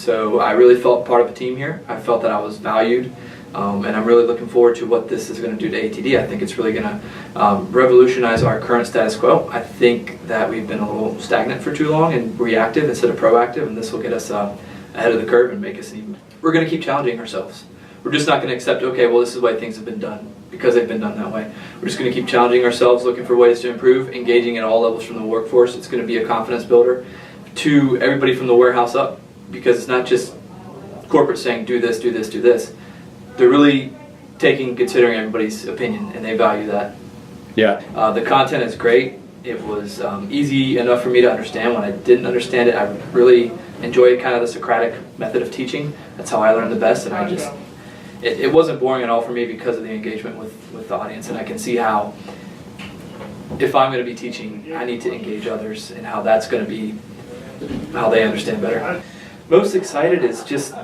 So I really felt part of a team here. I felt that I was valued, and I'm really looking forward to what this is going to do to ATD. I think it's really going to revolutionize our current status quo. I think that we've been a little stagnant for too long and reactive instead of proactive, and this will get us ahead of the curve and make us even. We're going to keep challenging ourselves. We're just not going to accept, okay, well, this is the way things have been done because they've been done that way. We're just going to keep challenging ourselves, looking for ways to improve, engaging at all levels from the workforce. It's going to be a confidence builder to everybody from the warehouse up, because it's not just corporate saying do this, do this, do this. They're really considering everybody's opinion, and they value that. Yeah. The content is great. It was easy enough for me to understand. When I didn't understand it, I really enjoyed kind of the Socratic method of teaching. That's how I learned the best, and it wasn't boring at all for me because of the engagement with the audience, and I can see how if I'm going to be teaching, I need to engage others, and how that's going to be how they understand better. Most excited is just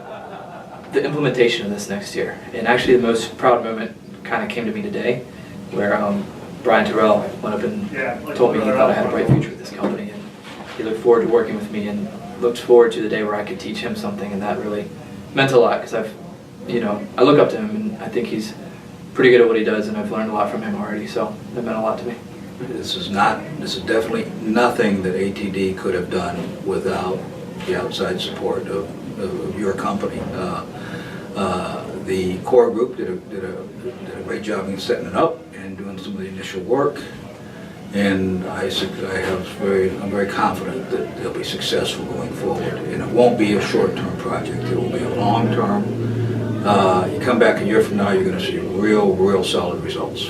the implementation of this next year, and actually the most proud moment kind of came to me today, where Brian Terrell went up and told me he thought I had a bright future with this company, and he looked forward to working with me and looked forward to the day where I could teach him something, and that really meant a lot because I look up to him, and I think he's pretty good at what he does, and I've learned a lot from him already, so it meant a lot to me. This is definitely nothing that ATD could have done without the outside support of your company. The core group did a great job in setting it up and doing some of the initial work, and I'm very confident that they'll be successful going forward. And it won't be a short-term project; it will be a long-term. You come back a year from now, you're going to see real solid results.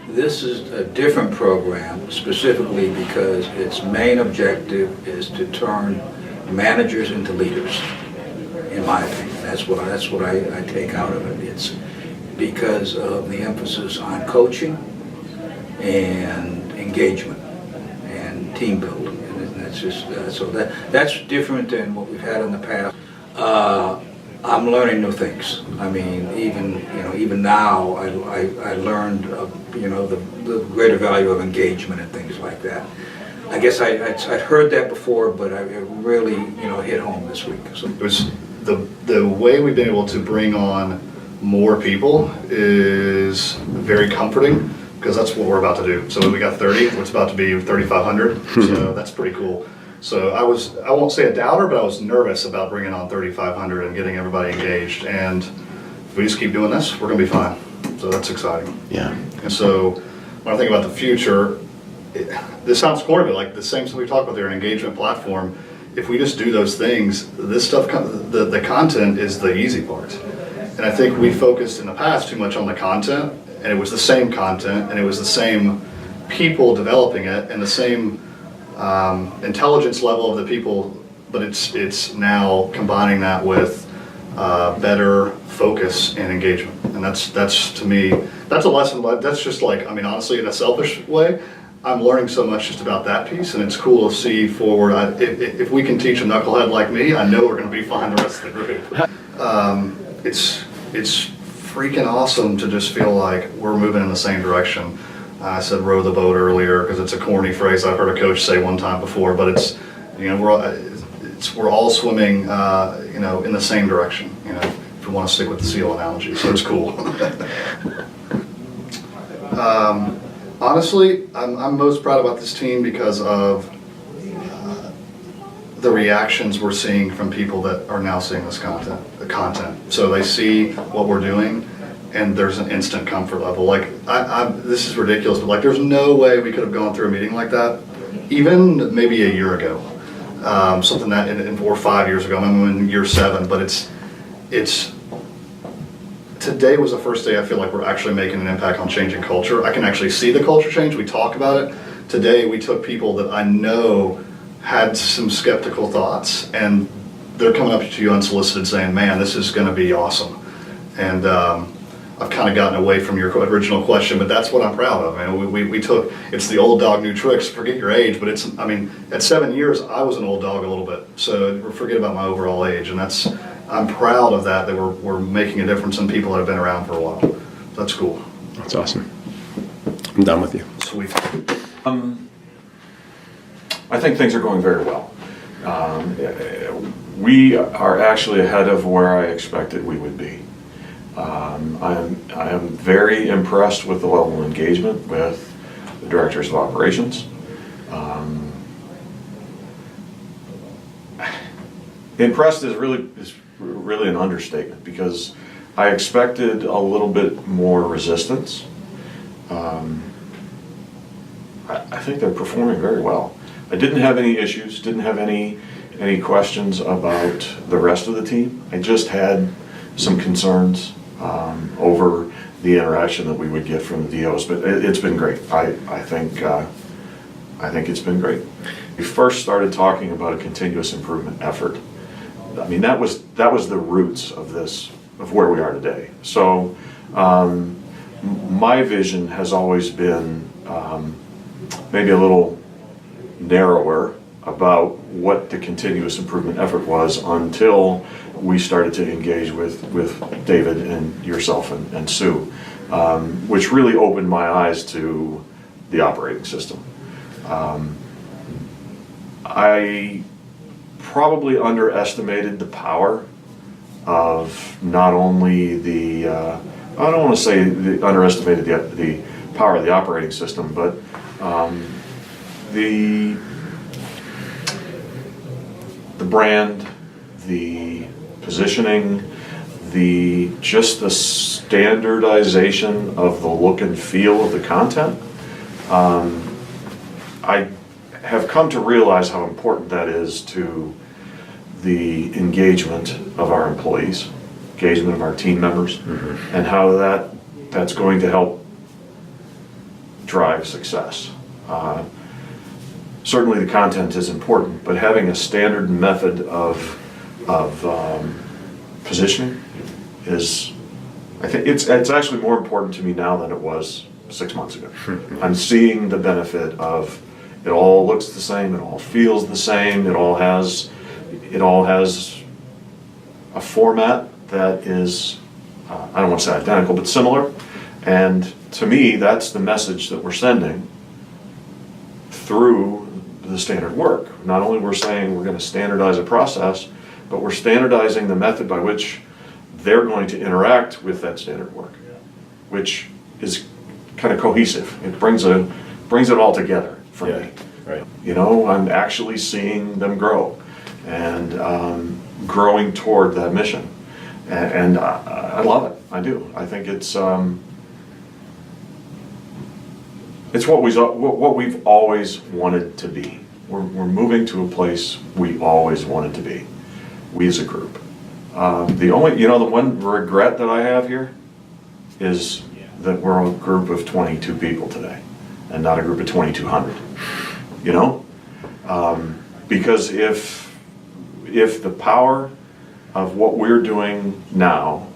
This is a different program specifically because its main objective is to turn managers into leaders, in my opinion. That's what I take out of it. It's because of the emphasis on coaching and engagement and team building, and that's just so that's different than what we've had in the past. I'm learning new things. I mean, even now, I learned, the greater value of engagement and things like that. I guess I'd heard that before, but it really, hit home this week. So. It was the way we've been able to bring on more people is very comforting, because that's what we're about to do. So we got 30, it's about to be 3,500, so that's pretty cool. So I won't say a doubter, but I was nervous about bringing on 3,500 and getting everybody engaged. And if we just keep doing this, we're going to be fine. So that's exciting. Yeah. And so when I think about the future, this sounds corny, but like the same thing we talked about there, an engagement platform. If we just do those things, this stuff, the content is the easy part. And I think we focused in the past too much on the content, and it was the same content, and it was the same people developing it, and the same intelligence level of the people, but it's now combining that with better focus and engagement. And that's to me, that's a lesson. That's just like, honestly, in a selfish way, I'm learning so much just about that piece, and it's cool to see forward. If we can teach a knucklehead like me, I know we're going to be fine the rest of the group. It's freaking awesome to just feel like we're moving in the same direction. I said row the boat earlier because it's a corny phrase I've heard a coach say one time before, but it's, we're all swimming, in the same direction, if we want to stick with the seal analogy, so it's cool. Honestly, I'm most proud about this team because of the reactions we're seeing from people that are now seeing this content. So they see what we're doing, and there's an instant comfort level. Like, this is ridiculous, but like, there's no way we could have gone through a meeting like that, even maybe a year ago. Something that, or 5 years ago, I'm in year 7, but today was the first day I feel like we're actually making an impact on changing culture. I can actually see the culture change. We talk about it. Today we took people that I know had some skeptical thoughts, and they're coming up to you unsolicited saying, man, this is going to be awesome. And I've kind of gotten away from your original question, but that's what I'm proud of. We took, it's the old dog, new tricks. Forget your age, but at 7 years, I was an old dog a little bit. So forget about my overall age, and I'm proud of that we're making a difference in people that have been around for a while. That's cool. That's awesome. I'm done with you. Sweet. I think things are going very well. we are actually ahead of where I expected we would be. I am very impressed with the level of engagement with the directors of operations. Impressed is really an understatement, because I expected a little bit more resistance. I think they're performing very well. I didn't have any issues, didn't have any questions about the rest of the team. I just had some concerns over the interaction that we would get from the DOs, but it's been great. I think it's been great. We first started talking about a continuous improvement effort. I mean, that was the roots of this, of where we are today. So my vision has always been maybe a little narrower about what the continuous improvement effort was, until we started to engage with David and yourself and Sue, which really opened my eyes to the operating system. I probably underestimated the power of not only the, I don't want to say underestimated the power of the operating system, but the brand, the positioning, just the standardization of the look and feel of the content. I have come to realize how important that is to the engagement of our employees, engagement of our team members, and how that's going to help drive success. Certainly the content is important, but having a standard method of positioning is, I think it's actually more important to me now than it was 6 months ago. I'm seeing the benefit of it all looks the same, it all feels the same, it all has a format that is, I don't want to say identical, but similar. And to me, that's the message that we're sending through the standard work. Not only we're saying we're going to standardize a process, but we're standardizing the method by which they're going to interact with that standard work, which is kind of cohesive. It brings it all together for me. Right. You know, I'm actually seeing them grow and growing toward that mission, and I love it. I do. I think it's what we've always wanted to be. We're moving to a place we always wanted to be, we as a group. The one regret that I have here is that we're a group of 22 people today and not a group of 2,200, you know? Because if the power of what we're doing now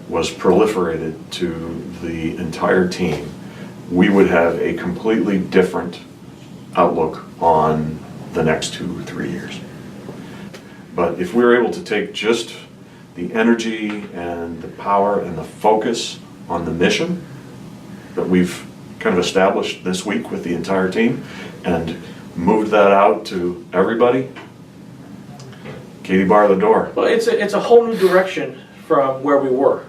was proliferated to the entire team, we would have a completely different outlook on the next 2 or 3 years. But if we're able to take just the energy and the power and the focus on the mission that we've kind of established this week with the entire team and moved that out to everybody, Katie, bar the door. Well, it's a whole new direction from where we were,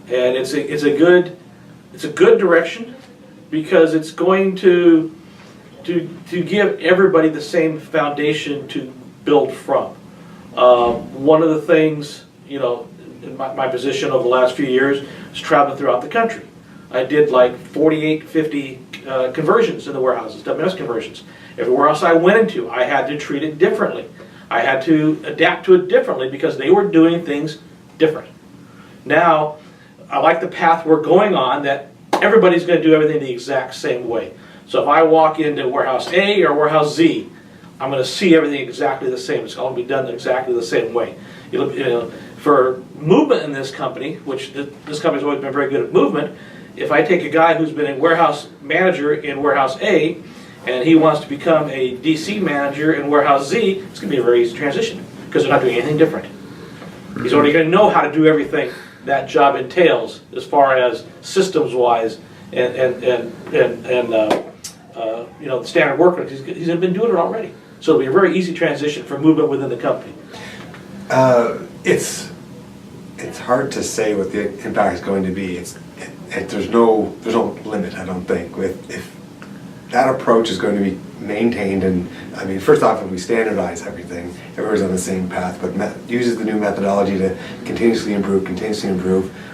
and it's a good direction, because it's going to give everybody the same foundation to build from. One of the things, in my position over the last few years is traveling throughout the country. I did like 48, 50 conversions in the warehouses, WMS conversions. Every warehouse I went into, I had to treat it differently. I had to adapt to it differently because they were doing things different. Now, I like the path we're going on, that everybody's going to do everything the exact same way. So if I walk into warehouse A or warehouse Z, I'm going to see everything exactly the same. It's going to be done exactly the same way. For movement in this company, which this company's always been very good at movement, if I take a guy who's been a warehouse manager in warehouse A and he wants to become a DC manager in warehouse Z, it's going to be a very easy transition because they're not doing anything different. He's already going to know how to do everything that job entails as far as systems-wise and the standard work. He's been doing it already. So it'll be a very easy transition for movement within the company. It's hard to say what the impact is going to be. There's no limit, I don't think. If that approach is going to be maintained, and I mean, first off, if we standardize everything, everyone's on the same path, but uses the new methodology to continuously improve,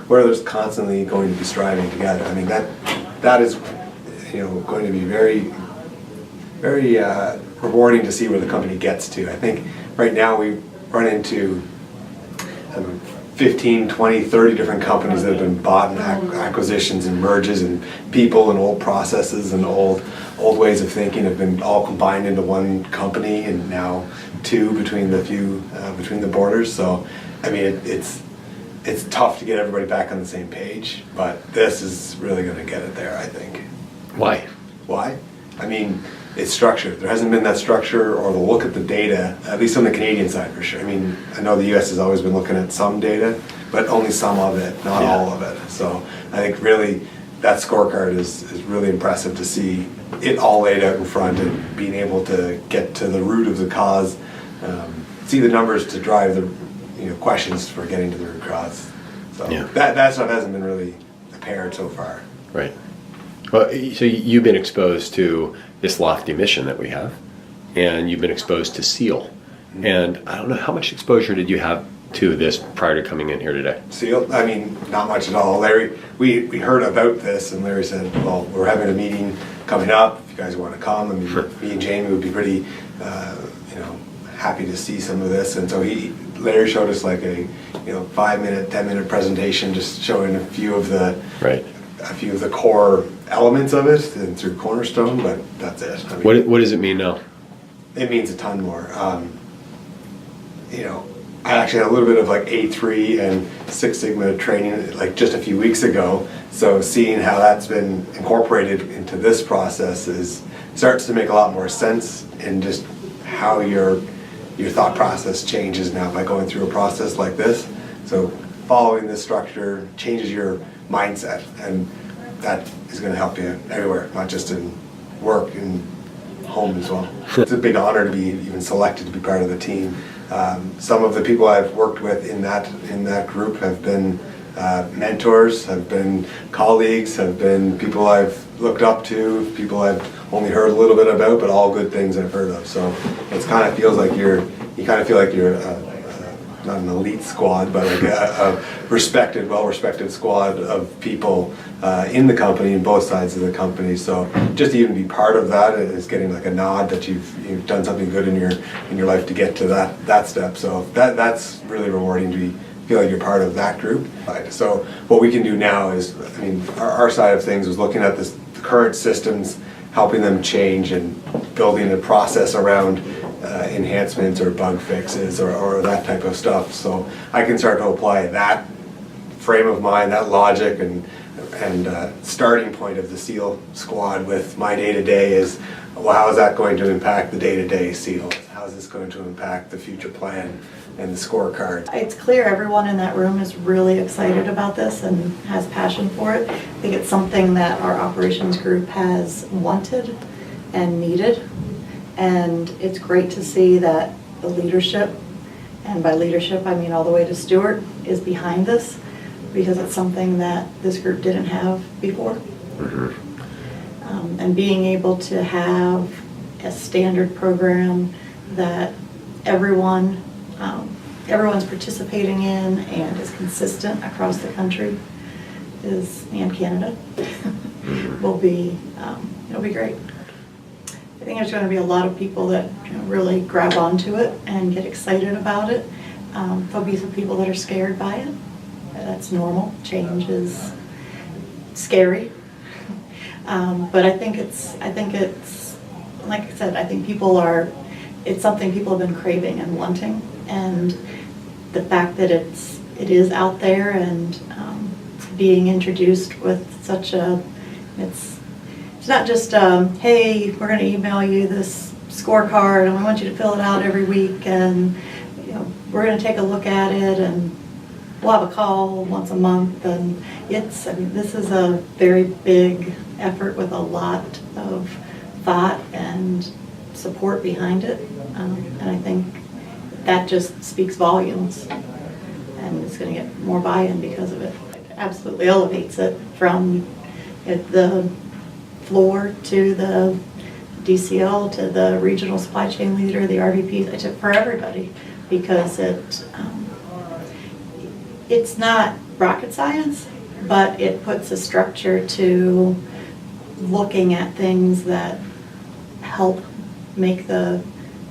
where there's constantly going to be striving together. I mean, that is, going to be very, very rewarding to see where the company gets to. I think right now we run into 15, 20, 30 different companies that have been bought and acquisitions and merges, and people and old processes and old ways of thinking have been all combined into one company, and now two between the borders. So I mean, it's tough to get everybody back on the same page, but this is really going to get it there, I think. Why? I mean, it's structured. There hasn't been that structure or the look at the data, at least on the Canadian side for sure. I mean, I know the US has always been looking at some data, but only some of it, not all of it. So I think really that scorecard is really impressive to see it all laid out in front and being able to get to the root of the cause, see the numbers to drive the questions for getting to the root cause. So that stuff hasn't been really apparent so far. Right. Well, so you've been exposed to this lofty mission that we have, and you've been exposed to SEAL. And I don't know, how much exposure did you have to this prior to coming in here today? SEAL? I mean, not much at all. Larry, we heard about this, and Larry said, well, we're having a meeting coming up. If you guys want to come, I mean, Sure. Me and Jamie would be pretty, happy to see some of this. And so Larry showed us like a 5-minute, 10-minute presentation, just showing a few of the core elements of it and through Cornerstone, but that's it. I mean, What does it mean now? it means a ton more. I actually had a little bit of like A3 and Six Sigma training like just a few weeks ago. So seeing how that's been incorporated into this process starts to make a lot more sense, in just how your thought process changes now by going through a process like this. So following this structure changes your mindset, and that is going to help you everywhere, not just in work and home as well. It's a big honor to be even selected to be part of the team. Some of the people I've worked with in that group have been mentors, have been colleagues, have been people I've looked up to, people I've only heard a little bit about, but all good things I've heard of. So it kind of feels like you kind of feel like you're not an elite squad, but like a well-respected squad of people in the company, in both sides of the company. So just to even be part of that is getting like a nod that you've done something good in your life to get to that step. So that's really rewarding to feel like you're part of that group. So what we can do now is, I mean, our side of things was looking at the current systems, helping them change and building a process around enhancements or bug fixes or that type of stuff. So I can start to apply that frame of mind, that logic, and starting point of the SEAL squad with my day-to-day is, well, how is that going to impact the day-to-day SEAL? How is this going to impact the future plan and the scorecard? It's clear everyone in that room is really excited about this and has passion for it. I think it's something that our operations group has wanted and needed. And it's great to see that the leadership, and by leadership I mean all the way to Stuart, is behind this, because it's something that this group didn't have before. And being able to have a standard program that everyone's participating in and is consistent across the country and Canada will be it'll be great. I think there's going to be a lot of people that really grab onto it and get excited about it. There'll be some people that are scared by it. That's normal. Change is scary. But I think it's like I said, I think it's something people have been craving and wanting, and the fact that it is out there and being introduced with such it's not just hey, we're going to email you this scorecard and we want you to fill it out every week, and we're going to take a look at it and we'll have a call once a month. And this is a very big effort with a lot of thought and support behind it. And I think that just speaks volumes, and it's going to get more buy-in because of it. It absolutely elevates it from the floor to the DCL to the regional supply chain leader, the RVP, for everybody, because it's not rocket science, but it puts a structure to looking at things that help make the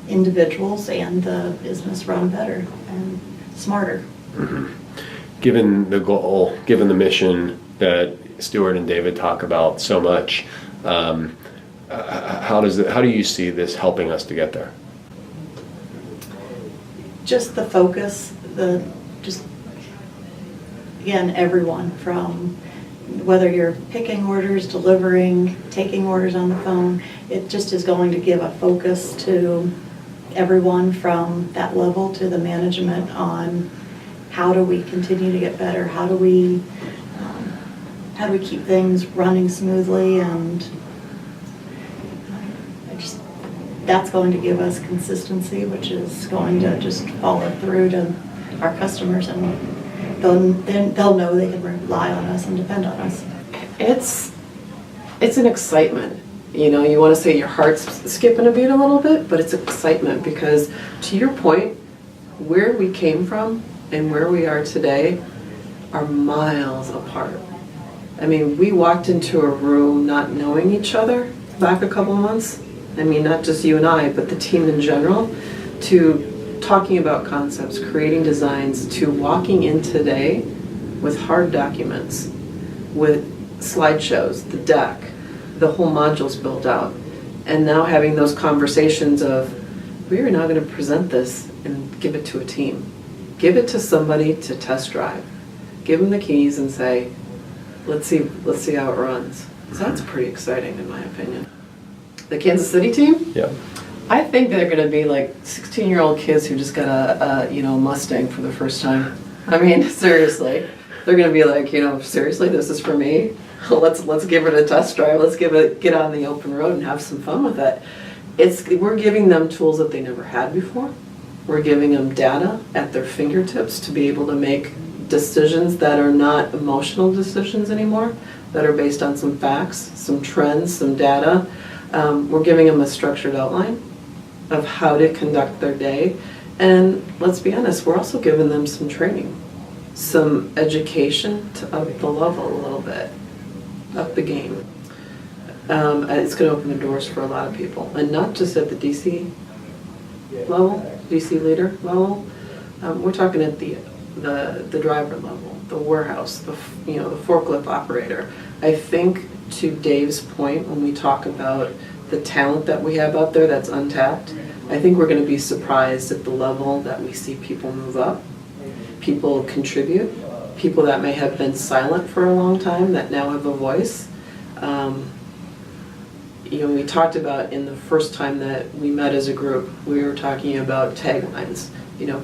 individuals and the business run better and smarter. Mm-hmm. Given the goal, given the mission that Stuart and David talk about so much, how do you see this helping us to get there? Just the focus, again, everyone from whether you're picking orders, delivering, taking orders on the phone, it just is going to give a focus to everyone from that level to the management on how do we continue to get better, how do we keep things running smoothly, and that's going to give us consistency, which is going to just follow through to our customers, and they'll know they can rely on us and depend on us. It's an excitement. You know, you want to say your heart's skipping a beat a little bit, but it's excitement because, to your point, where we came from and where we are today are miles apart. I mean, we walked into a room not knowing each other back a couple months. I mean, not just you and I, but the team in general, to talking about concepts, creating designs, to walking in today with hard documents, with slideshows, the deck, the whole modules built out, and now having those conversations of, we are now going to present this and give it to a team. Give it to somebody to test drive. Give them the keys and say, let's see how it runs. So that's pretty exciting in my opinion. The Kansas City team? Yeah. I think they're going to be like 16-year-old kids who just got a Mustang for the first time. I mean, seriously. They're going to be like, seriously, this is for me? Let's give it a test drive. Let's get on the open road and have some fun with it. We're giving them tools that they never had before. We're giving them data at their fingertips to be able to make decisions that are not emotional decisions anymore, that are based on some facts, some trends, some data. We're giving them a structured outline of how to conduct their day. And let's be honest, we're also giving them some training, some education to up the level a little bit, up the game. It's going to open the doors for a lot of people, and not just at the DC level, DC leader level. We're talking at the driver level, the warehouse, the forklift operator. I think to Dave's point, when we talk about the talent that we have out there that's untapped, I think we're going to be surprised at the level that we see people move up, people contribute, people that may have been silent for a long time that now have a voice. We talked about in the first time that we met as a group, we were talking about taglines,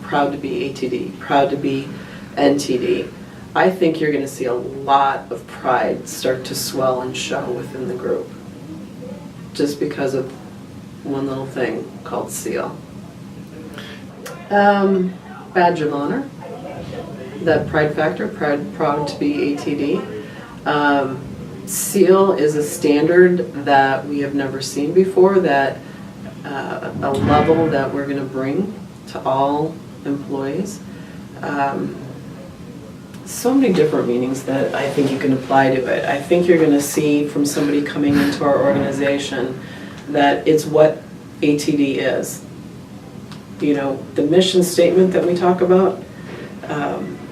proud to be ATD, proud to be NTD. I think you're going to see a lot of pride start to swell and show within the group, just because of one little thing called SEAL. Badge of honor, that pride factor, proud to be ATD. SEAL is a standard that we have never seen before, that a level that we're going to bring to all employees. So many different meanings that I think you can apply to it. I think you're going to see from somebody coming into our organization that it's what ATD is. The mission statement that we talk about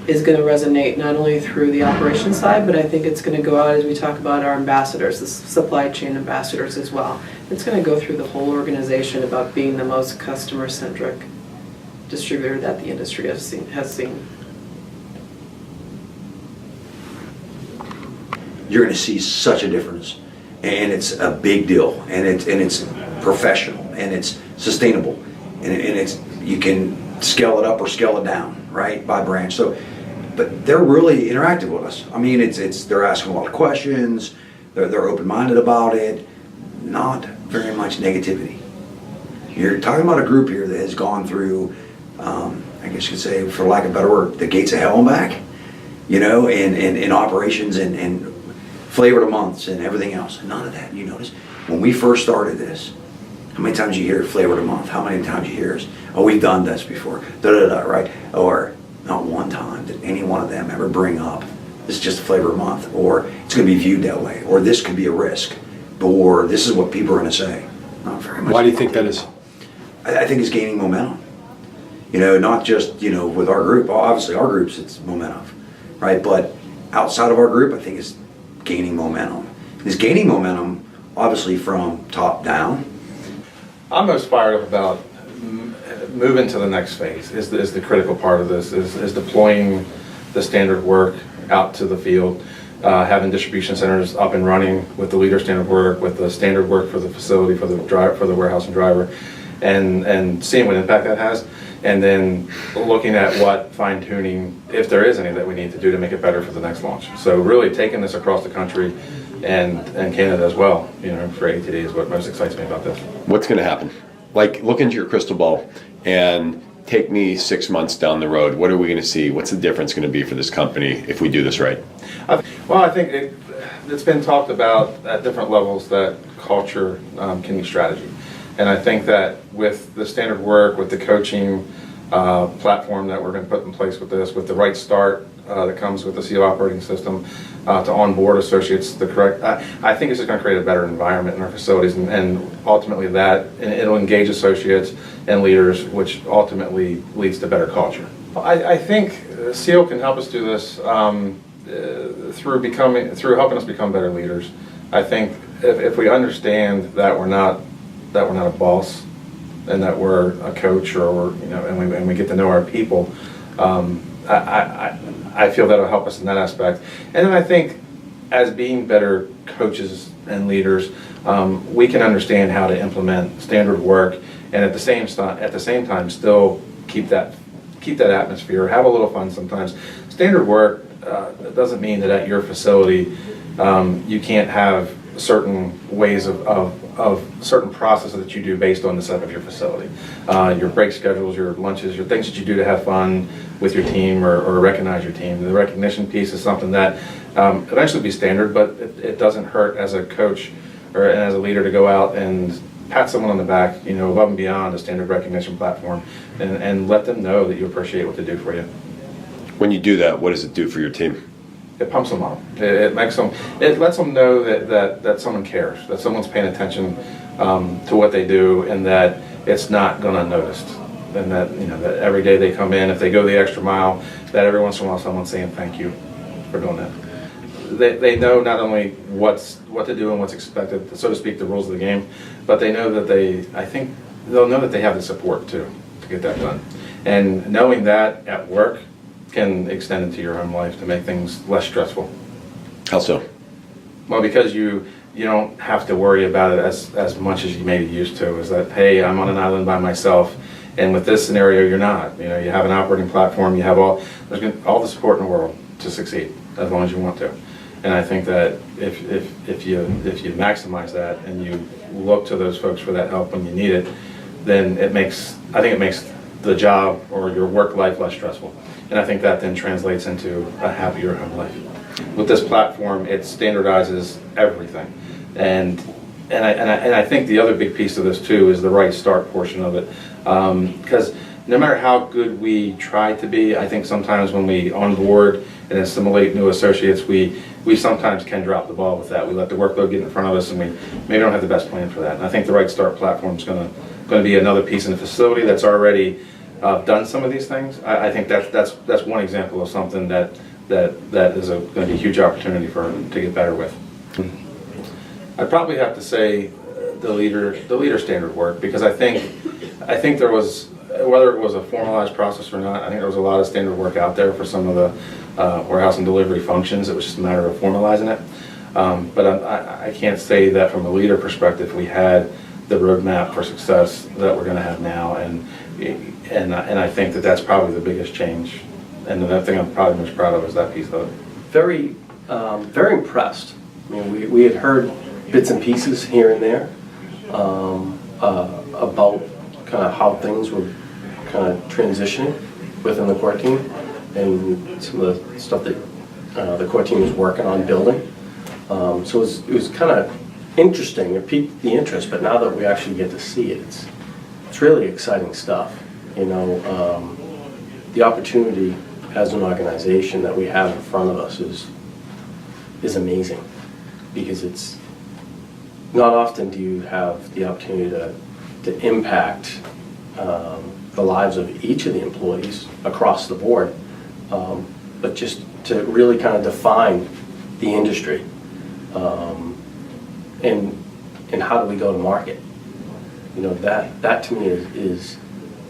is going to resonate not only through the operations side, but I think it's going to go out as we talk about our ambassadors, the supply chain ambassadors as well. It's going to go through the whole organization about being the most customer-centric distributor that the industry has seen. You're going to see such a difference, and it's a big deal, and it's professional, and it's sustainable, and it's you can scale it up or scale it down, right, by branch. So, but they're really interactive with us. I mean, they're asking a lot of questions, they're open-minded about it, not very much negativity. You're talking about a group here that has gone through I guess you could say, for lack of a better word, the gates of hell and back, you know, in operations and flavor of months and everything else. None of that. You notice when we first started this, how many times you hear flavor of the month? How many times you hear is, oh, we've done this before, right? Or not one time did any one of them ever bring up, this is just a flavor of the month, or it's going to be viewed that way, or this could be a risk, or this is what people are going to say. Not very much. Why do you think that is? I think it's gaining momentum. You know, not just, you know, with our group. Obviously, our groups, it's momentum, right? But outside of our group, I think it's gaining momentum. It's gaining momentum, obviously, from top down. I'm most fired up about moving to the next phase is the critical part of this, is deploying the standard work out to the field, having distribution centers up and running with the leader standard work, with the standard work for the facility, for the driver, for the warehouse and driver, and seeing what impact that has, and then looking at what fine tuning, if there is any, that we need to do to make it better for the next launch. So really taking this across the country and Canada as well, you know, for ATD is what most excites me about this. What's going to happen? Like, look into your crystal ball and take me 6 months down the road. What are we going to see? What's the difference going to be for this company if we do this right? Well, I think it's been talked about at different levels that culture can be strategy. And I think that with the standard work, with the coaching platform that we're going to put in place with this, with the right start that comes with the SEAL operating system, to onboard associates the correct, I think it's just going to create a better environment in our facilities, and ultimately that, and it'll engage associates and leaders, which ultimately leads to better culture. I think SEAL can help us do this through helping us become better leaders. I think if we understand that we're not a boss, and that we're a coach, or you know, and we get to know our people, I feel that'll help us in that aspect. And then I think as being better coaches and leaders, we can understand how to implement standard work, and at the same time still keep that atmosphere, have a little fun sometimes. Standard work doesn't mean that at your facility you can't have certain ways of certain processes that you do based on the setup of your facility. Your break schedules, your lunches, your things that you do to have fun with your team or recognize your team. The recognition piece is something that eventually be standard, but it doesn't hurt as a coach or as a leader to go out and pat someone on the back, you know, above and beyond a standard recognition platform, and let them know that you appreciate what they do for you. When you do that, what does it do for your team? It pumps them up. It makes them. It lets them know that someone cares, that someone's paying attention to what they do, and that it's not gone unnoticed. And that, you know, that every day they come in, if they go the extra mile, that every once in a while someone's saying thank you for doing that. They know not only what to do and what's expected, so to speak, the rules of the game, but they know that I think they'll know that they have the support too to get that done. And knowing that at work can extend into your own life to make things less stressful. How so? Well, because you don't have to worry about it as much as you maybe used to. Is that, hey, I'm on an island by myself, and with this scenario, you're not. You know, you have an operating platform, you have all the support in the world to succeed as long as you want to. And I think that if you maximize that and you look to those folks for that help when you need it, then it makes the job or your work life less stressful. And I think that then translates into a happier home life. With this platform, it standardizes everything. And I think the other big piece of this too is the right start portion of it. Because no matter how good we try to be, I think sometimes when we onboard and assimilate new associates, we sometimes can drop the ball with that. We let the workload get in front of us, and we maybe don't have the best plan for that. And I think the right start platform is going to be another piece in the facility that's already done some of these things. I think that's one example of something that is going to be a huge opportunity to get better with. I'd probably have to say the leader standard work, because I think there was, whether it was a formalized process or not, I think there was a lot of standard work out there for some of the warehouse and delivery functions. It was just a matter of formalizing it. But I can't say that from a leader perspective we had the roadmap for success that we're going to have now, and I think that's probably the biggest change, and the thing I'm probably most proud of is that piece of it. Very impressed. I mean, we had heard bits and pieces here and there about kind of how things were kind of transitioning within the core team and some of the stuff that the core team is working on building. So it was kind of interesting. It piqued the interest, but now that we actually get to see it, it's really exciting stuff. You know, the opportunity as an organization that we have in front of us is amazing, because it's not often do you have the opportunity to impact the lives of each of the employees across the board, but just to really kind of define the industry, and how do we go to market. You know, that to me is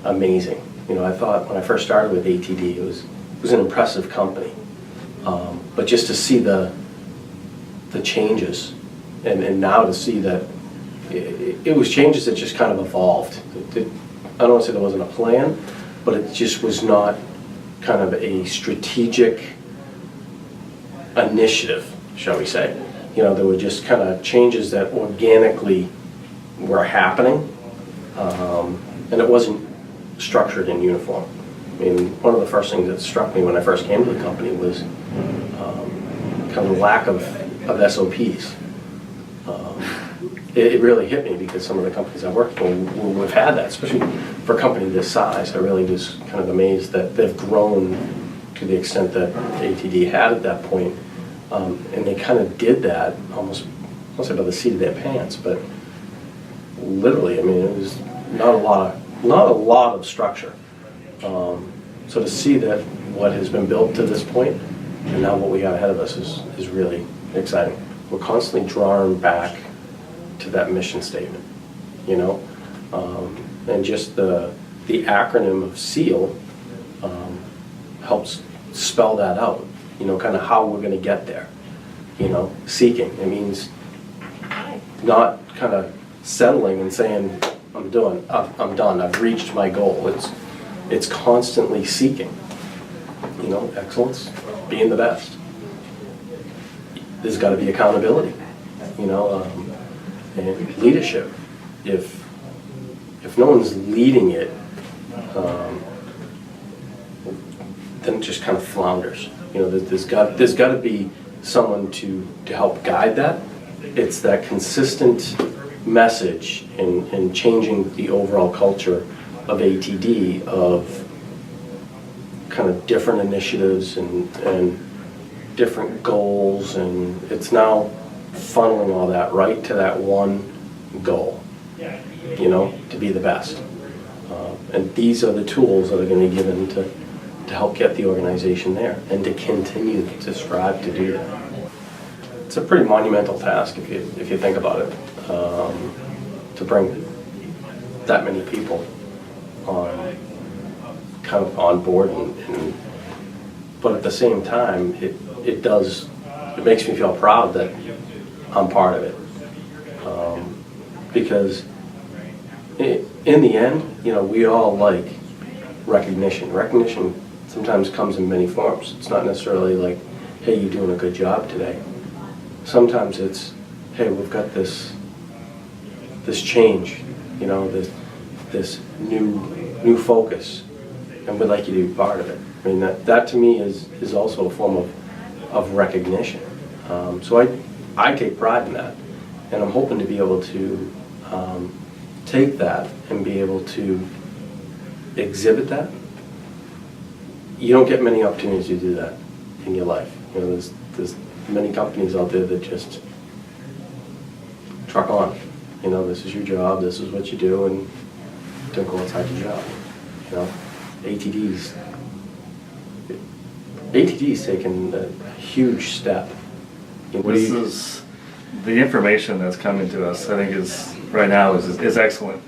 amazing. You know, I thought when I first started with ATD, it was an impressive company, but just to see the changes, and now to see that it was changes that just kind of evolved. I don't want to say there wasn't a plan, but it just was not kind of a strategic initiative, shall we say. You know, there were just kind of changes that organically were happening, and it wasn't structured in uniform. I mean, one of the first things that struck me when I first came to the company was kind of the lack of SOPs. It really hit me, because some of the companies I worked for we've had that, especially for a company this size. I really was kind of amazed that they've grown to the extent that ATD had at that point. And they kind of did that almost, I won't say by the seat of their pants, but literally. I mean, it was not a lot of structure. So to see that what has been built to this point, and now what we have ahead of us is really exciting. We're constantly drawing back to that mission statement, you know, and just the acronym of SEAL helps spell that out. You know, kind of how we're going to get there. You know, seeking. It means not kind of settling and saying, I'm done. I've reached my goal. It's constantly seeking. You know, excellence, being the best. There's got to be accountability. You know, and leadership. If no one's leading it, then it just kind of flounders. You know, there's got to be someone to help guide that. It's that consistent message in changing the overall culture of ATD, of kind of different initiatives and different goals, and it's now funneling all that right to that one goal, you know, to be the best. And these are the tools that are going to be given to help get the organization there, and to continue to strive to do that. It's a pretty monumental task if you think about it, to bring that many people on board, but at the same time, it makes me feel proud that I'm part of it, because in the end, you know, we all like recognition. Recognition sometimes comes in many forms. It's not necessarily like, hey, you're doing a good job today. Sometimes it's, hey, we've got this change, you know, this new focus, and we'd like you to be part of it. I mean, that to me is also a form of recognition. So I take pride in that, and I'm hoping to be able to take that and be able to exhibit that. You don't get many opportunities to do that in your life. You know, there's many companies out there that just truck on. You know, this is your job, this is what you do, and don't go outside your job. You know, ATD's taken a huge step. This is the information that's coming to us. I think is right now is excellent.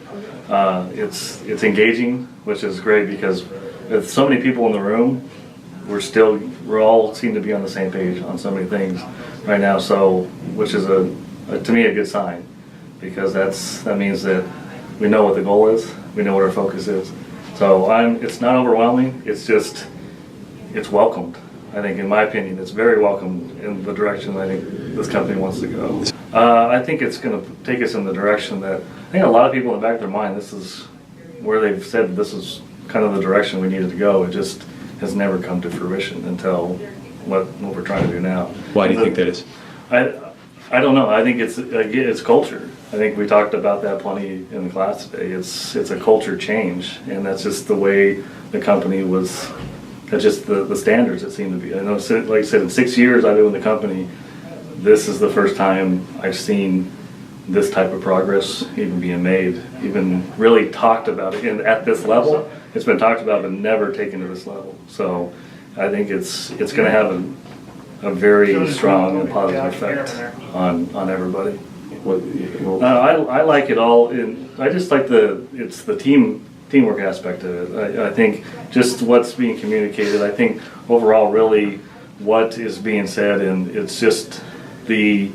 It's engaging, which is great, because with so many people in the room, we're all seem to be on the same page on so many things right now. So, which is to me a good sign, because that means that we know what the goal is, we know what our focus is. So it's not overwhelming. It's just it's welcomed. I think, in my opinion, it's very welcomed in the direction I think this company wants to go. I think it's going to take us in the direction that I think a lot of people in the back of their mind, this is where they've said this is kind of the direction we needed to go. It just has never come to fruition until what we're trying to do now. Why do you think that is? I don't know. I think it's culture. I think we talked about that plenty in the class today. It's a culture change, and that's just the way the company was. That's just the standards it seemed to be. I know, like I said, in 6 years I've been with the company, this is the first time I've seen this type of progress even being made, even really talked about it. And at this level, it's been talked about but never taken to this level. So I think it's going to have a very strong and positive effect on everybody. I like it all. I just like it's the teamwork aspect of it. I think just what's being communicated. I think overall, really, what is being said, and it's just the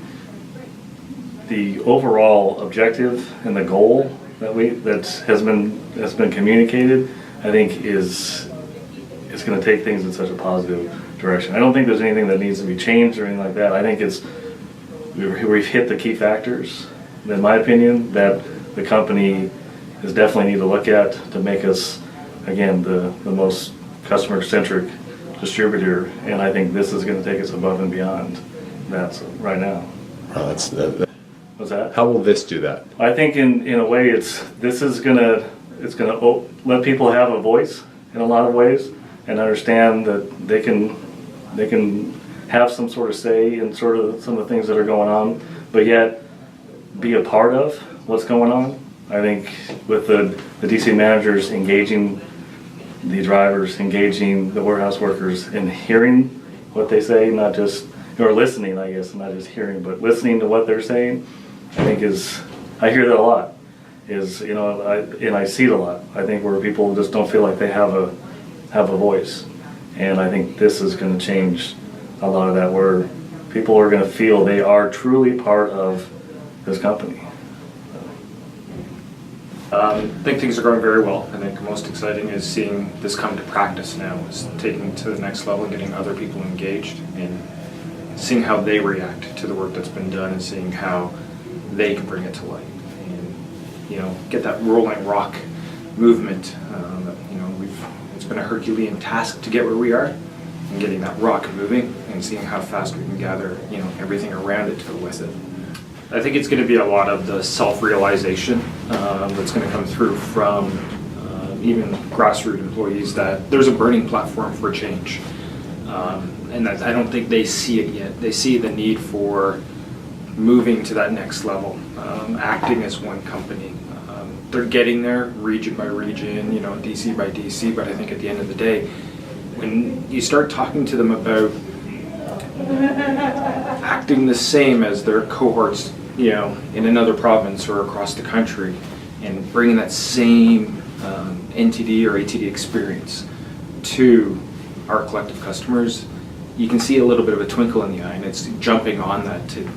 overall objective and the goal that has been communicated. I think is going to take things in such a positive direction. I don't think there's anything that needs to be changed or anything like that. I think we've hit the key factors, in my opinion, that the company is definitely need to look at to make us, again, the most customer-centric distributor. And I think this is going to take us above and beyond that right now. Oh, What's that? How will this do that? I think in a way it's gonna let people have a voice in a lot of ways and understand that they can have some sort of say in sort of some of the things that are going on, but yet be a part of what's going on. I think with the DC managers engaging the drivers, engaging the warehouse workers and hearing what they say, not just, or listening, I guess, not just hearing, but listening to what they're saying, I think I hear that a lot, and I see it a lot. I think where people just don't feel like they have a voice. And I think this is going to change a lot of that, where people are going to feel they are truly part of this company. I think things are going very well. I think most exciting is seeing this come to practice now, is taking it to the next level and getting other people engaged and seeing how they react to the work that's been done and seeing how they can bring it to light and get that rolling rock movement. It's been a Herculean task to get where we are and getting that rock moving and seeing how fast we can gather everything around it to go with it. I think it's going to be a lot of the self-realization that's going to come through from even grassroots employees that there's a burning platform for change. And that I don't think they see it yet. They see the need for moving to that next level, acting as one company. They're getting there region by region, DC by DC, but I think at the end of the day, when you start talking to them about acting the same as their cohorts, in another province or across the country, and bringing that same NTD or ATD experience to our collective customers, you can see a little bit of a twinkle in the eye, and it's jumping on that to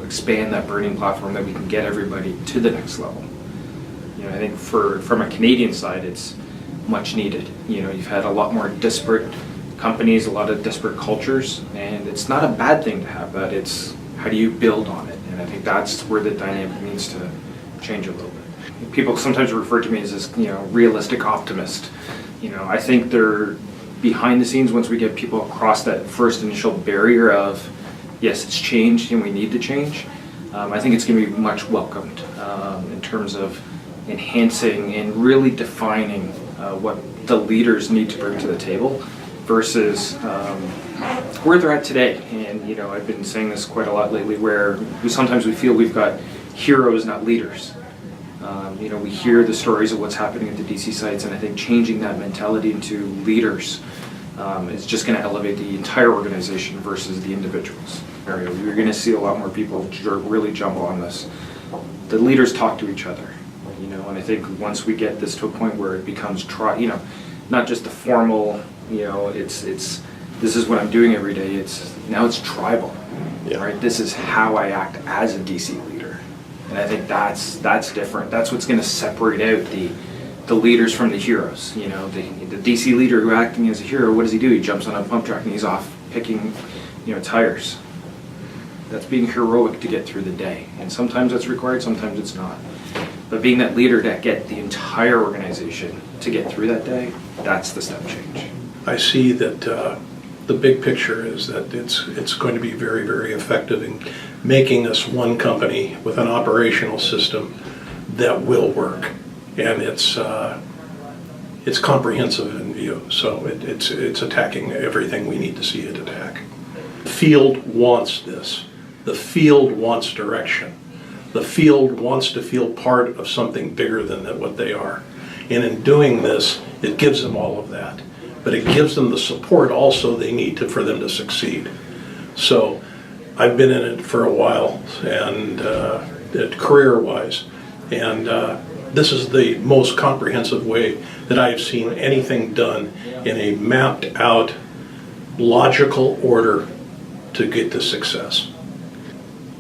expand that burning platform that we can get everybody to the next level. I think from a Canadian side, it's much needed. You've had a lot more disparate companies, a lot of disparate cultures, and it's not a bad thing to have that. It's how do you build on it? And I think that's where the dynamic needs to change a little bit. People sometimes refer to me as this, realistic optimist. I think they're behind the scenes once we get people across that first initial barrier of, yes, it's changed and we need to change. I think it's going to be much welcomed in terms of enhancing and really defining what the leaders need to bring to the table versus where they're at today. And I've been saying this quite a lot lately, where sometimes we feel we've got heroes, not leaders. We hear the stories of what's happening at the DC sites, and I think changing that mentality into leaders is just going to elevate the entire organization versus the individuals. You're going to see a lot more people really jump on this. The leaders talk to each other. And I think once we get this to a point where it becomes not just the formal, this is what I'm doing every day. Now it's tribal, right? This is how I act as a DC leader, and I think that's different. That's what's going to separate out the leaders from the heroes. The DC leader who acting as a hero, what does he do? He jumps on a pump track and he's off picking, tires. That's being heroic to get through the day, and sometimes that's required, sometimes it's not. But being that leader to get the entire organization to get through that day, that's the step change. I see that the big picture is that it's going to be very, very effective in making us one company with an operational system that will work, and it's comprehensive in view. So it's attacking everything we need to see it attack. The field wants this. The field wants direction. The field wants to feel part of something bigger than what they are. And in doing this, it gives them all of that. But it gives them the support also they need for them to succeed. So I've been in it for a while, and career-wise, and this is the most comprehensive way that I've seen anything done in a mapped out, logical order to get to success.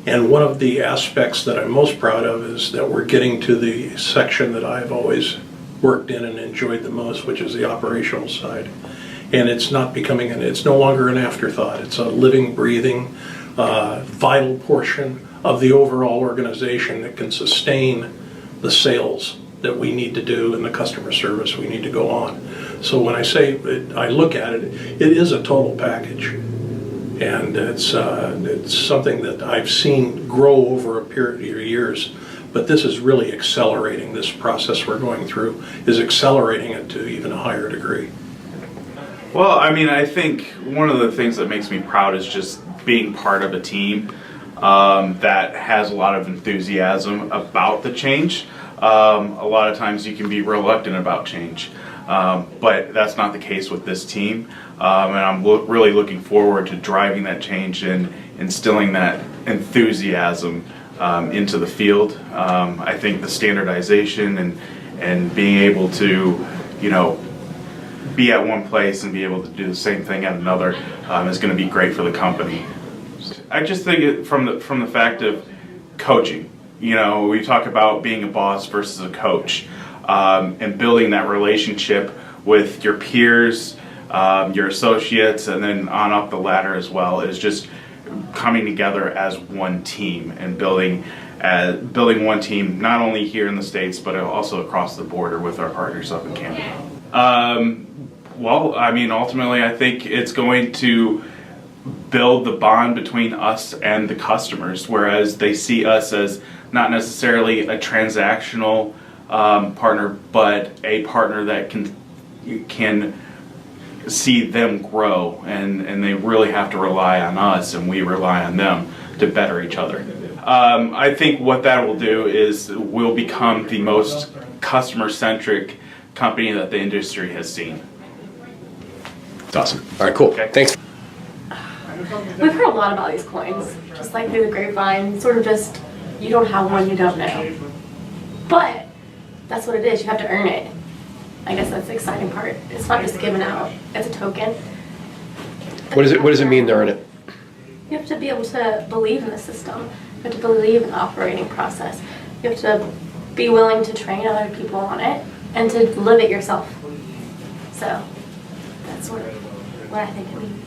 And one of the aspects that I'm most proud of is that we're getting to the section that I've always worked in and enjoyed the most, which is the operational side. And it's not becoming, it's no longer an afterthought. It's a living, breathing, vital portion of the overall organization that can sustain the sales that we need to do and the customer service we need to go on. So when I say, I look at it, it is a total package. And it's something that I've seen grow over a period of years, but this is really accelerating. This process we're going through is accelerating it to even a higher degree. Well, I mean, I think one of the things that makes me proud is just being part of a team that has a lot of enthusiasm about the change. A lot of times you can be reluctant about change, but that's not the case with this team. And I'm really looking forward to driving that change and instilling that enthusiasm into the field. I think the standardization and being able to, be at one place and be able to do the same thing at another is going to be great for the company. I just think from the fact of coaching, we talk about being a boss versus a coach, and building that relationship with your peers, your associates, and then on up the ladder as well, is just coming together as one team and building one team, not only here in the States, but also across the border with our partners up in Canada. Well, I mean, ultimately, I think it's going to build the bond between us and the customers, whereas they see us as not necessarily a transactional partner, but a partner that can see them grow, and they really have to rely on us, and we rely on them to better each other. I think what that will do is we'll become the most customer-centric company that the industry has seen. That's awesome. All right, cool. Okay. Thanks. We've heard a lot about these coins, just like through the grapevine, sort of just, you don't have one, you don't know. But that's what it is, you have to earn it. I guess that's the exciting part. It's not just given out as a token. What does it mean to earn it? You have to be able to believe in the system. You have to believe in the operating process. You have to be willing to train other people on it and to live it yourself. So that's sort of what I think it means.